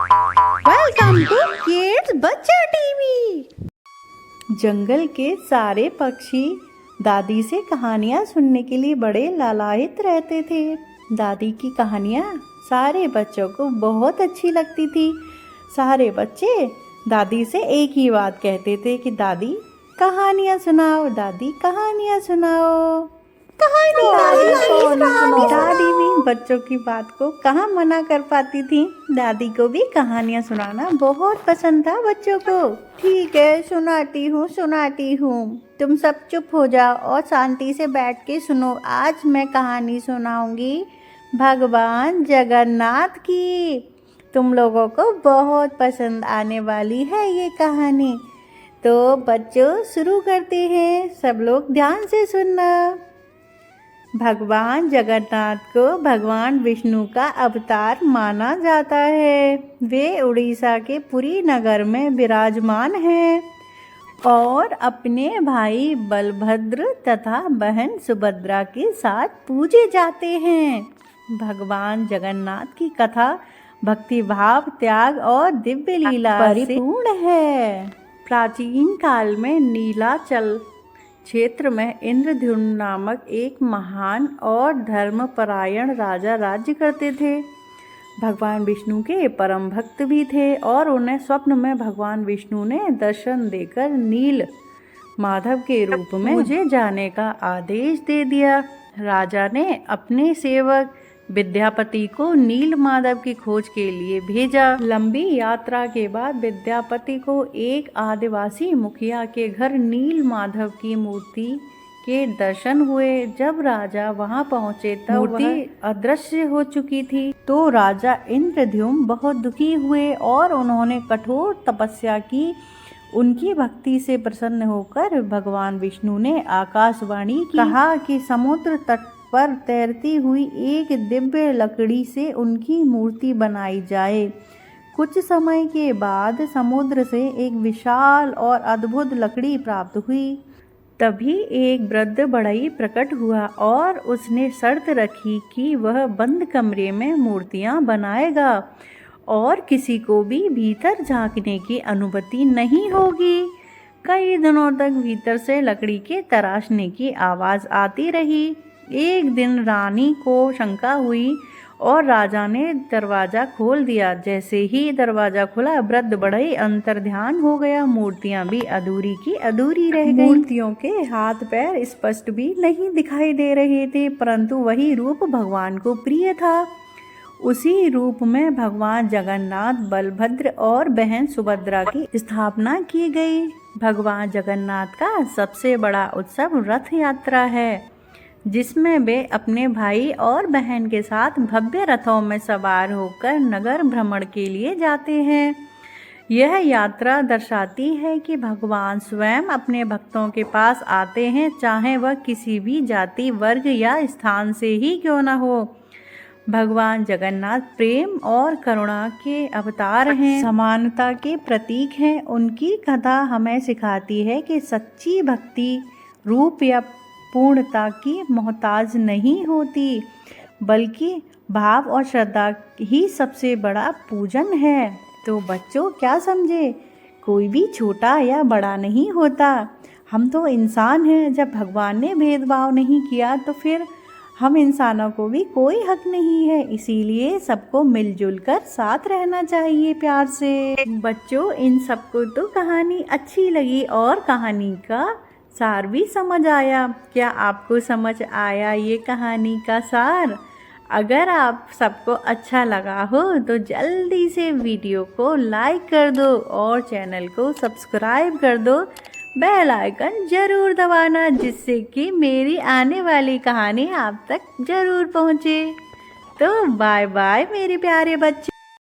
Welcome to kids बच्चा TV. जंगल के सारे पक्षी दादी से कहानियाँ सुनने के लिए बड़े लालायित रहते थे। दादी की कहानियाँ सारे बच्चों को बहुत अच्छी लगती थी। सारे बच्चे दादी से एक ही बात कहते थे कि दादी कहानियाँ सुनाओ, दादी कहानियाँ सुनाओ। दादी भी बच्चों की बात को कहाँ मना कर पाती थी। दादी को भी कहानियाँ सुनाना बहुत पसंद था बच्चों को। ठीक है, सुनाती हूँ। तुम सब चुप हो जाओ और शांति से बैठ के सुनो। आज मैं कहानी सुनाऊंगी भगवान जगन्नाथ की। तुम लोगों को बहुत पसंद आने वाली है ये कहानी। तो बच्चों शुरू करते हैं, सब लोग ध्यान से सुनना। भगवान जगन्नाथ को भगवान विष्णु का अवतार माना जाता है। वे उड़ीसा के पुरी नगर में विराजमान हैं और अपने भाई बलभद्र तथा बहन सुभद्रा के साथ पूजे जाते हैं। भगवान जगन्नाथ की कथा भक्ति भाव, त्याग और दिव्य लीला से परिपूर्ण है। प्राचीन काल में नीलाचल क्षेत्र में इंद्रद्युम्न नामक एक महान और धर्मपरायण राजा राज्य करते थे। भगवान विष्णु के परम भक्त भी थे और उन्हें स्वप्न में भगवान विष्णु ने दर्शन देकर नील माधव के रूप में पूजे जाने का आदेश दे दिया। राजा ने अपने सेवक विद्यापति को नील माधव की खोज के लिए भेजा। लंबी यात्रा के बाद विद्यापति को एक आदिवासी मुखिया के घर नील माधव की मूर्ति के दर्शन हुए। जब राजा वहां पहुंचे तब मूर्ति अदृश्य हो चुकी थी। तो राजा इंद्रद्युम्न बहुत दुखी हुए और उन्होंने कठोर तपस्या की। उनकी भक्ति से प्रसन्न होकर भगवान विष्णु ने आकाशवाणी की, कहा कि समुद्र तट पर तैरती हुई एक दिव्य लकड़ी से उनकी मूर्ति बनाई जाए। कुछ समय के बाद समुद्र से एक विशाल और अद्भुत लकड़ी प्राप्त हुई। तभी एक वृद्ध बढ़ई प्रकट हुआ और उसने शर्त रखी कि वह बंद कमरे में मूर्तियां बनाएगा और किसी को भी भीतर झांकने की अनुमति नहीं होगी। कई दिनों तक भीतर से लकड़ी के तराशने की आवाज़ आती रही। एक दिन रानी को शंका हुई और राजा ने दरवाजा खोल दिया। जैसे ही दरवाजा खुला, वृद्ध बढ़ई अंतर्ध्यान हो गया। मूर्तियां भी अधूरी की अधूरी रह गईं। मूर्तियों के हाथ पैर स्पष्ट भी नहीं दिखाई दे रहे थे, परंतु वही रूप भगवान को प्रिय था। उसी रूप में भगवान जगन्नाथ, बलभद्र और बहन सुभद्रा की स्थापना की गई। भगवान जगन्नाथ का सबसे बड़ा उत्सव रथ यात्रा है, जिसमें वे अपने भाई और बहन के साथ भव्य रथों में सवार होकर नगर भ्रमण के लिए जाते हैं। यह यात्रा दर्शाती है कि भगवान स्वयं अपने भक्तों के पास आते हैं, चाहे वह किसी भी जाति, वर्ग या स्थान से ही क्यों न हो। भगवान जगन्नाथ प्रेम और करुणा के अवतार हैं, समानता के प्रतीक हैं। उनकी कथा हमें सिखाती है कि सच्ची भक्ति रूप या पूर्णता की मोहताज नहीं होती, बल्कि भाव और श्रद्धा ही सबसे बड़ा पूजन है। तो बच्चों क्या समझे, कोई भी छोटा या बड़ा नहीं होता। हम तो इंसान हैं। जब भगवान ने भेदभाव नहीं किया तो फिर हम इंसानों को भी कोई हक नहीं है। इसीलिए सबको मिलजुल कर साथ रहना चाहिए प्यार से। बच्चों, इन सबको तो कहानी अच्छी लगी और कहानी का सार भी समझ आया। क्या आपको समझ आया ये कहानी का सार? अगर आप सबको अच्छा लगा हो तो जल्दी से वीडियो को लाइक कर दो और चैनल को सब्सक्राइब कर दो। बेल आइकन जरूर दबाना, जिससे कि मेरी आने वाली कहानी आप तक जरूर पहुँचे। तो बाय बाय मेरे प्यारे बच्चे।